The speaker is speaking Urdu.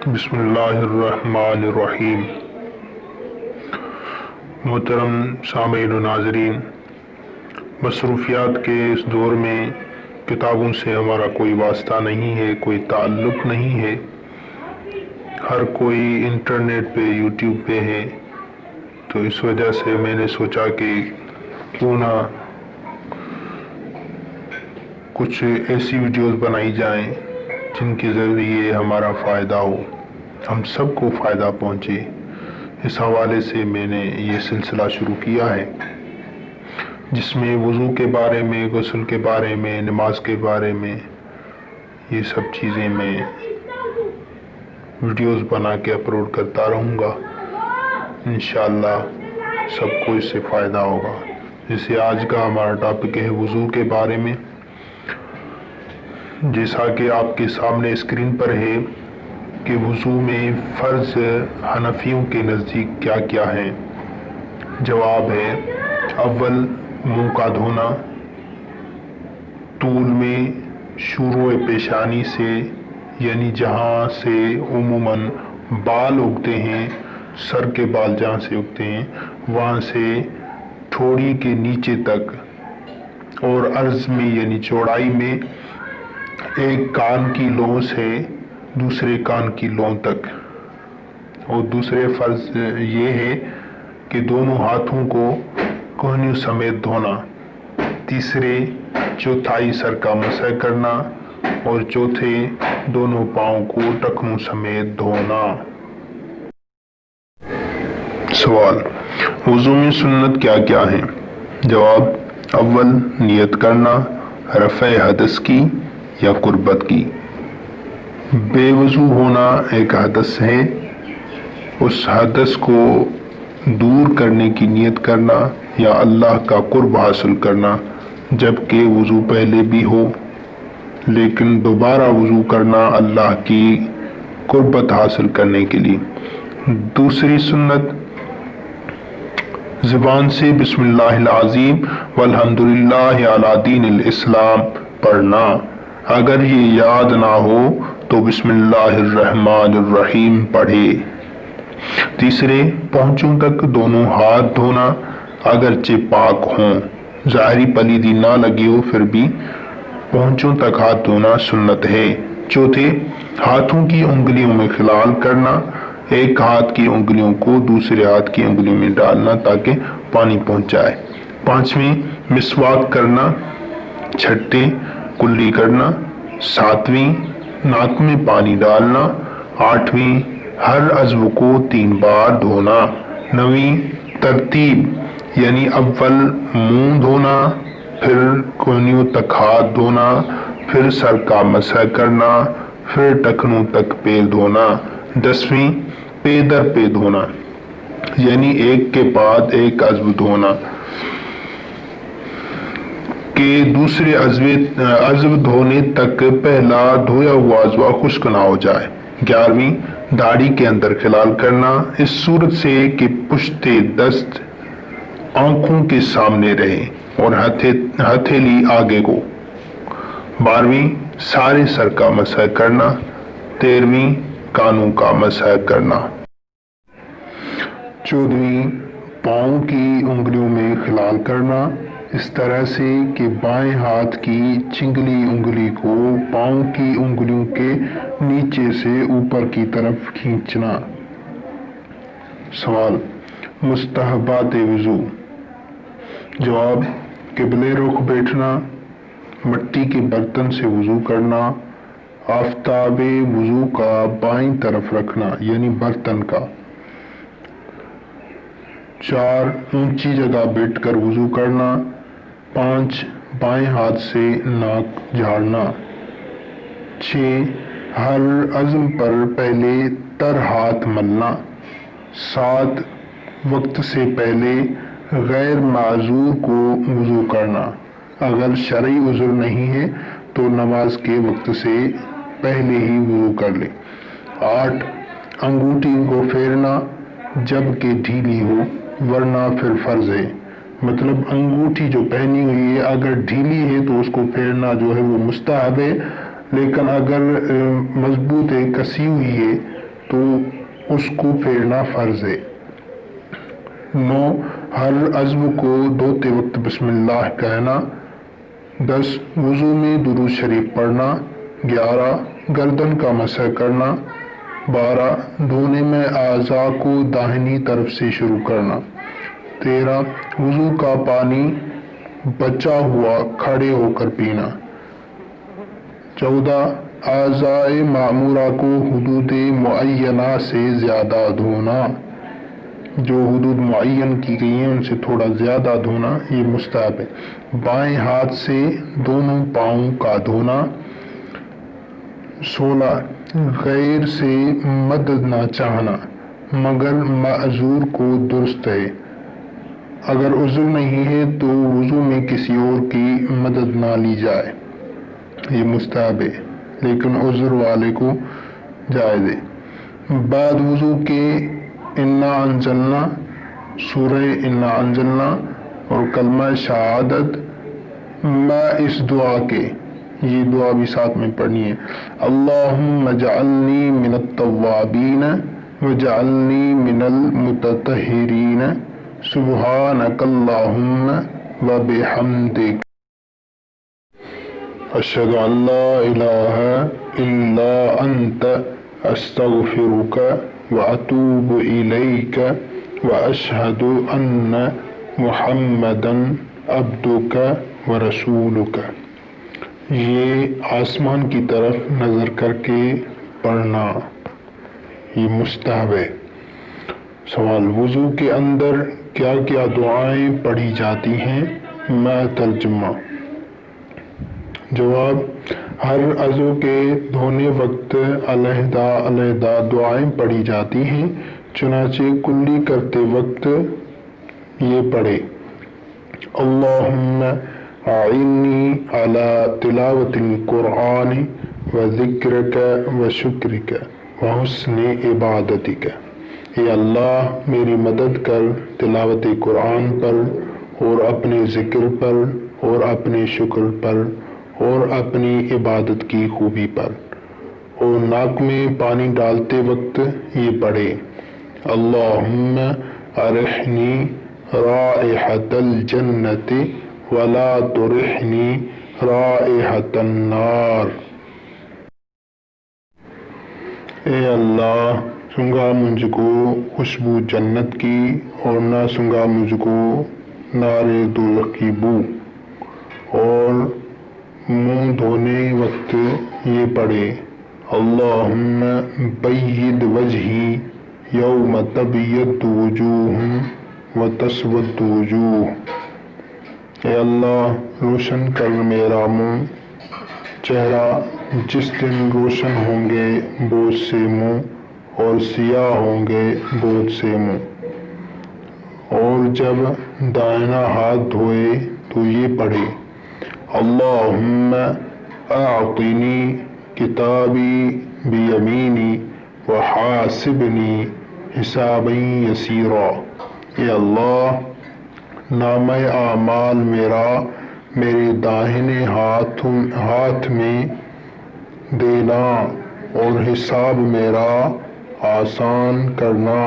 بسم اللہ الرحمن الرحیم۔ محترم سامعین و ناظرین، مصروفیات کے اس دور میں کتابوں سے ہمارا کوئی واسطہ نہیں ہے، کوئی تعلق نہیں ہے۔ ہر کوئی انٹرنیٹ پہ، یوٹیوب پہ ہے، تو اس وجہ سے میں نے سوچا کہ کیوں نہ کچھ ایسی ویڈیوز بنائی جائیں جن کے ذریعے ہمارا فائدہ ہو، ہم سب کو فائدہ پہنچے۔ اس حوالے سے میں نے یہ سلسلہ شروع کیا ہے جس میں وضو کے بارے میں، غسل کے بارے میں، نماز کے بارے میں، یہ سب چیزیں میں ویڈیوز بنا کے اپلوڈ کرتا رہوں گا۔ انشاءاللہ سب کو اس سے فائدہ ہوگا۔ جیسے آج کا ہمارا ٹاپک ہے وضو کے بارے میں، جیسا کہ آپ کے سامنے اسکرین پر ہے کہ وضو میں فرض حنفیوں کے نزدیک کیا کیا ہے۔ جواب ہے، اول منہ کا دھونا، طول میں شروع پیشانی سے، یعنی جہاں سے عموماً بال اگتے ہیں، سر کے بال جہاں سے اگتے ہیں وہاں سے ٹھوڑی کے نیچے تک، اور عرض میں یعنی چوڑائی میں ایک کان کی لو سے دوسرے کان کی لو تک۔ اور دوسرے فرض یہ ہے کہ دونوں ہاتھوں کو کوہنیوں سمیت دھونا، تیسرے چوتھائی سر کا مسح کرنا، اور چوتھے دونوں پاؤں کو ٹخنوں سمیت دھونا۔ سوال، وضو میں سنت کیا کیا ہے؟ جواب، اول نیت کرنا، رفع حدث کی یا قربت کی۔ بے وضو ہونا ایک حدث ہے، اس حدث کو دور کرنے کی نیت کرنا یا اللہ کا قرب حاصل کرنا، جبکہ وضو پہلے بھی ہو، لیکن دوبارہ وضو کرنا اللہ کی قربت حاصل کرنے کے لیے۔ دوسری سنت، زبان سے بسم اللہ العظیم والحمدللہ علی دین الاسلام پڑھنا، اگر یہ یاد نہ ہو تو بسم اللہ الرحمن الرحیم پڑھے۔ تیسرے، پونچھوں تک دونوں ہاتھ دھونا اگرچہ پاک ہوں، ظاہری پلیدی نہ لگی ہو پھر بھی پونچھوں تک ہاتھ دھونا سنت ہے۔ چوتھے، ہاتھوں کی انگلیوں میں خلال کرنا، ایک ہاتھ کی انگلیوں کو دوسرے ہاتھ کی انگلیوں میں ڈالنا تاکہ پانی پہنچ جائے۔ پانچویں، مسواک کرنا۔ چھٹے، کلی کرنا۔ ساتویں، ناک میں پانی ڈالنا۔ آٹھویں، ہر عضو کو 3 بار دھونا۔ نویں، ترتیب یعنی اول منہ دھونا، پھر کوہنیوں تک ہاتھ دھونا، پھر سر کا مسح کرنا، پھر ٹخنوں تک پیر دھونا۔ 10ویں، پے در پے دھونا، یعنی ایک کے بعد ایک عضو دھونا کہ دوسرے عضو دھونے تک پہلا دھویا ہوا عضو خشک نہ ہو جائے۔ 11ویں، داڑھی کے اندر خلال کرنا، اس صورت سے کہ پشت دست آنکھوں کے سامنے رہے اور ہتھیلی آگے کو۔ 12ویں، سارے سر کا مسح کرنا۔ 13ویں، کانوں کا مسح کرنا۔ 14ویں، پاؤں کی انگلیوں میں خلال کرنا، اس طرح سے کہ بائیں ہاتھ کی چنگلی انگلی کو پاؤں کی انگلیوں کے نیچے سے اوپر کی طرف کھینچنا۔ سوال، مستحبات وضو۔ جواب، قبلے رخ بیٹھنا، مٹی کے برتن سے وضو کرنا، آفتاب وضو کا بائیں طرف رکھنا یعنی برتن کا۔ 4، اونچی جگہ بیٹھ کر وضو کرنا۔ 5، بائیں ہاتھ سے ناک جھاڑنا۔ 6، ہر عضو پر پہلے تر ہاتھ ملنا۔ 7، وقت سے پہلے غیر معذور کو وضو کرنا، اگر شرعی عذر نہیں ہے تو نماز کے وقت سے پہلے ہی وضو کر لے۔ 8، انگوٹھی کو پھیرنا جب کہ ڈھیلی ہو، ورنہ پھر فرض ہے۔ مطلب انگوٹھی جو پہنی ہوئی ہے اگر ڈھیلی ہے تو اس کو پھیرنا جو ہے وہ مستحب ہے، لیکن اگر مضبوط ہے، کسی ہوئی ہے تو اس کو پھیرنا فرض ہے۔ 9 ہر عضو کو دھوتے وقت بسم اللہ کہنا۔ 10 وضو میں درود شریف پڑھنا۔ 11 گردن کا مسح کرنا۔ 12 دھونے میں اعضاء کو داہنی طرف سے شروع کرنا۔ 13 وضو کا پانی بچا ہوا کھڑے ہو کر پینا۔ 14 اعضاء معمورہ کو حدود معینہ سے زیادہ دھونا، جو حدود معین کی گئی ہیں ان سے تھوڑا زیادہ دھونا یہ مستحب ہے۔ بائیں ہاتھ سے دونوں پاؤں کا دھونا۔ 16 غیر سے مدد نہ چاہنا مگر معذور کو درست ہے، اگر عذر نہیں ہے تو وضو میں کسی اور کی مدد نہ لی جائے، یہ مستحب ہے، لیکن عذر والے کو جائز ہے۔ بعد وضو کے انا انزلنا، سورہ انا انزلنا اور کلمہ شہادت میں اس دعا کے، یہ دعا بھی ساتھ میں پڑھنی ہے۔ اللہم اجعلنی من التوابین وجعلنی من المتطہرین سبحانک اللہم وبحمدک اشہد ان لا الہ الا انت استغفرک واتوب الیک واشہد ان محمدا عبدک ورسولک۔ یہ آسمان کی طرف نظر کر کے پڑھنا، یہ مستحب ہے۔ سوال، وضو کے اندر کیا کیا دعائیں پڑھی جاتی ہیں؟ میں ترجمہ۔ جواب، ہر عضو کے دھونے وقت علیحدہ علیحدہ دعائیں پڑھی جاتی ہیں، چنانچہ کلی کرتے وقت یہ پڑھے: اللہم اعنی علی تلاوت القرآن وذکرک وشکرک وحسن عبادتک۔ اے اللہ میری مدد کر تلاوت قرآن پر اور اپنے ذکر پر اور اپنے شکر پر اور اپنی عبادت کی خوبی پر۔ اور ناک میں پانی ڈالتے وقت یہ پڑھے: اللہم ارحنی رائحۃ الجنۃ ولا ترحنی رائحۃ النار۔ اے اللہ سنگا مجھ کو خوشبو جنت کی اور نہ سنگا مجھ کو نار دوزخ کی بو۔ اور منہ دھونے وقت یہ پڑھے: اللہم بید وجہی یوم تبیض وجوہ وتسود وجوہ۔ اے اللہ روشن کر میرا منہ، چہرہ جس دن روشن ہوں گے بہت سے منہ اور سیاہ ہوں گے بہت سے منہ۔ اور جب دائنا ہاتھ دھوئے تو یہ پڑھے: اللہم اعطنی کتابی بیمینی وحاسبنی حسابا یسیرا۔ اے اللہ نامہ اعمال میرا میرے داہنے ہاتھ میں دینا اور حساب میرا آسان کرنا۔